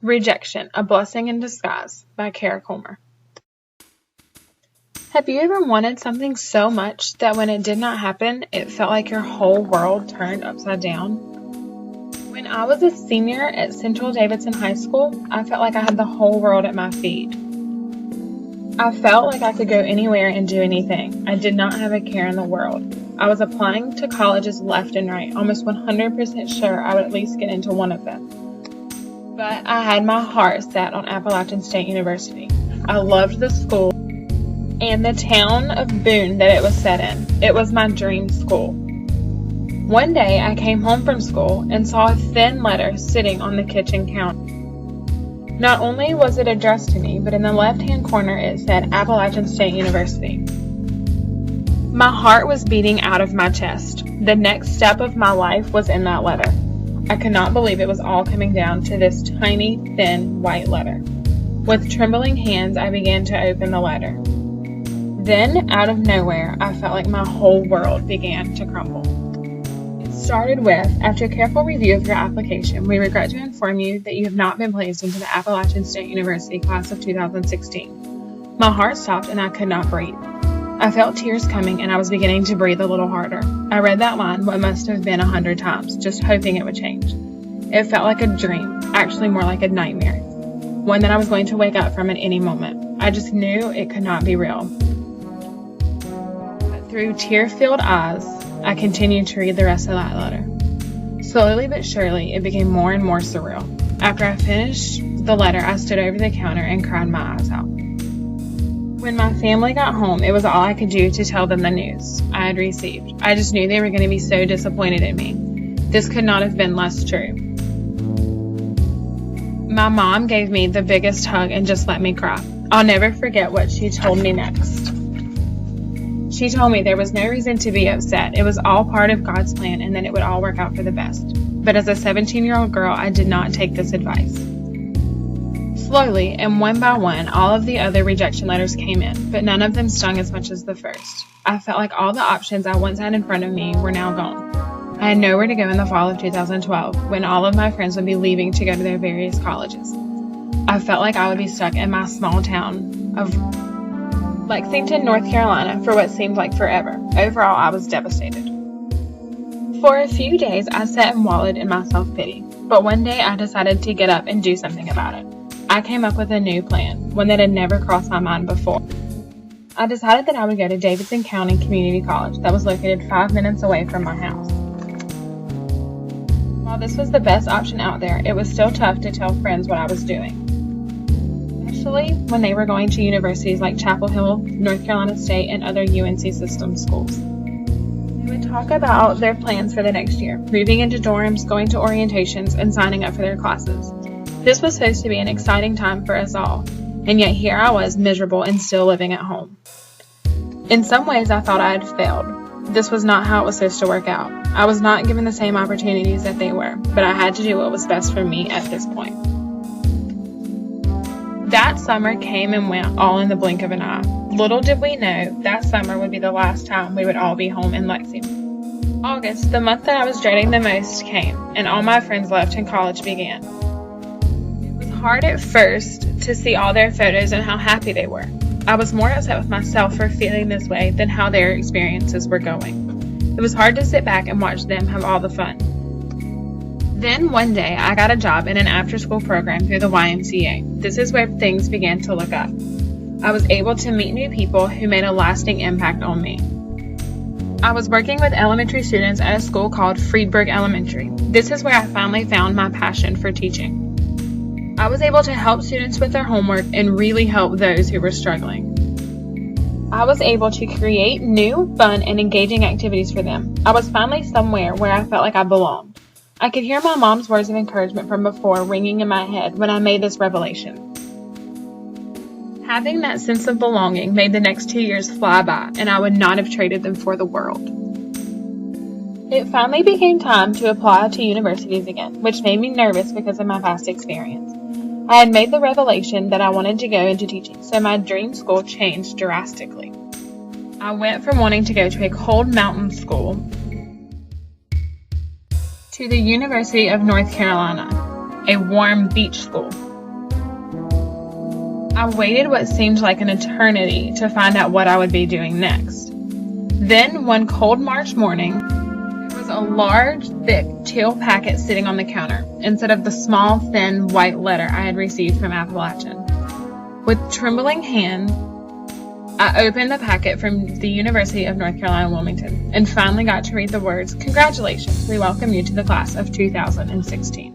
Rejection, A Blessing in Disguise by Kara Colmer. Have you ever wanted something so much that when it did not happen, it felt like your whole world turned upside down? When I was a senior at Central Davidson High School, I felt like I had the whole world at my feet. I felt like I could go anywhere and do anything. I did not have a care in the world. I was applying to colleges left and right, almost 100% sure I would at least get into one of them. But I had my heart set on Appalachian State University. I loved the school and the town of Boone that it was set in. It was my dream school. One day I came home from school and saw a thin letter sitting on the kitchen counter. Not only was it addressed to me, but in the left-hand corner it said Appalachian State University. My heart was beating out of my chest. The next step of my life was in that letter. I could not believe it was all coming down to this tiny, thin, white letter. With trembling hands, I began to open the letter. Then, out of nowhere, I felt like my whole world began to crumble. It started with, after a careful review of your application, we regret to inform you that you have not been placed into the Appalachian State University class of 2016. My heart stopped and I could not breathe. I felt tears coming and I was beginning to breathe a little harder. I read that line what must have been 100 times, just hoping it would change. It felt like a dream, actually more like a nightmare. One that I was going to wake up from at any moment. I just knew it could not be real. But through tear-filled eyes, I continued to read the rest of that letter. Slowly but surely, it became more and more surreal. After I finished the letter, I stood over the counter and cried my eyes out. When my family got home, it was all I could do to tell them the news I had received. I just knew they were going to be so disappointed in me. This could not have been less true. My mom gave me the biggest hug and just let me cry. I'll never forget what she told me next. She told me there was no reason to be upset. It was all part of God's plan and that it would all work out for the best. But as a 17-year-old girl, I did not take this advice. Slowly, and one by one, all of the other rejection letters came in, but none of them stung as much as the first. I felt like all the options I once had in front of me were now gone. I had nowhere to go in the fall of 2012, when all of my friends would be leaving to go to their various colleges. I felt like I would be stuck in my small town of Lexington, North Carolina, for what seemed like forever. Overall, I was devastated. For a few days, I sat and wallowed in my self-pity, but one day I decided to get up and do something about it. I came up with a new plan, one that had never crossed my mind before. I decided that I would go to Davidson County Community College that was located 5 minutes away from my house. While this was the best option out there, it was still tough to tell friends what I was doing, especially when they were going to universities like Chapel Hill, North Carolina State, and other UNC system schools. They would talk about their plans for the next year, moving into dorms, going to orientations, and signing up for their classes. This was supposed to be an exciting time for us all, and yet here I was miserable and still living at home. In some ways, I thought I had failed. This was not how it was supposed to work out. I was not given the same opportunities that they were, but I had to do what was best for me at this point. That summer came and went all in the blink of an eye. Little did we know that summer would be the last time we would all be home in Lexington. August, the month that I was dreading the most, came, and all my friends left and college began. Hard at first to see all their photos and how happy they were. I was more upset with myself for feeling this way than how their experiences were going. It was hard to sit back and watch them have all the fun. Then one day I got a job in an after-school program through the YMCA. This is where things began to look up. I was able to meet new people who made a lasting impact on me. I was working with elementary students at a school called Friedberg Elementary. This is where I finally found my passion for teaching. I was able to help students with their homework and really help those who were struggling. I was able to create new, fun, and engaging activities for them. I was finally somewhere where I felt like I belonged. I could hear my mom's words of encouragement from before ringing in my head when I made this revelation. Having that sense of belonging made the next 2 years fly by, and I would not have traded them for the world. It finally became time to apply to universities again, which made me nervous because of my past experience. I had made the revelation that I wanted to go into teaching, so my dream school changed drastically. I went from wanting to go to a cold mountain school to the University of North Carolina, a warm beach school. I waited what seemed like an eternity to find out what I would be doing next. Then, one cold March morning, there was a large, thick teal packet sitting on the counter, instead of the small, thin, white letter I had received from Appalachian. With trembling hand, I opened the packet from the University of North Carolina, Wilmington, and finally got to read the words, "Congratulations, we welcome you to the class of 2016.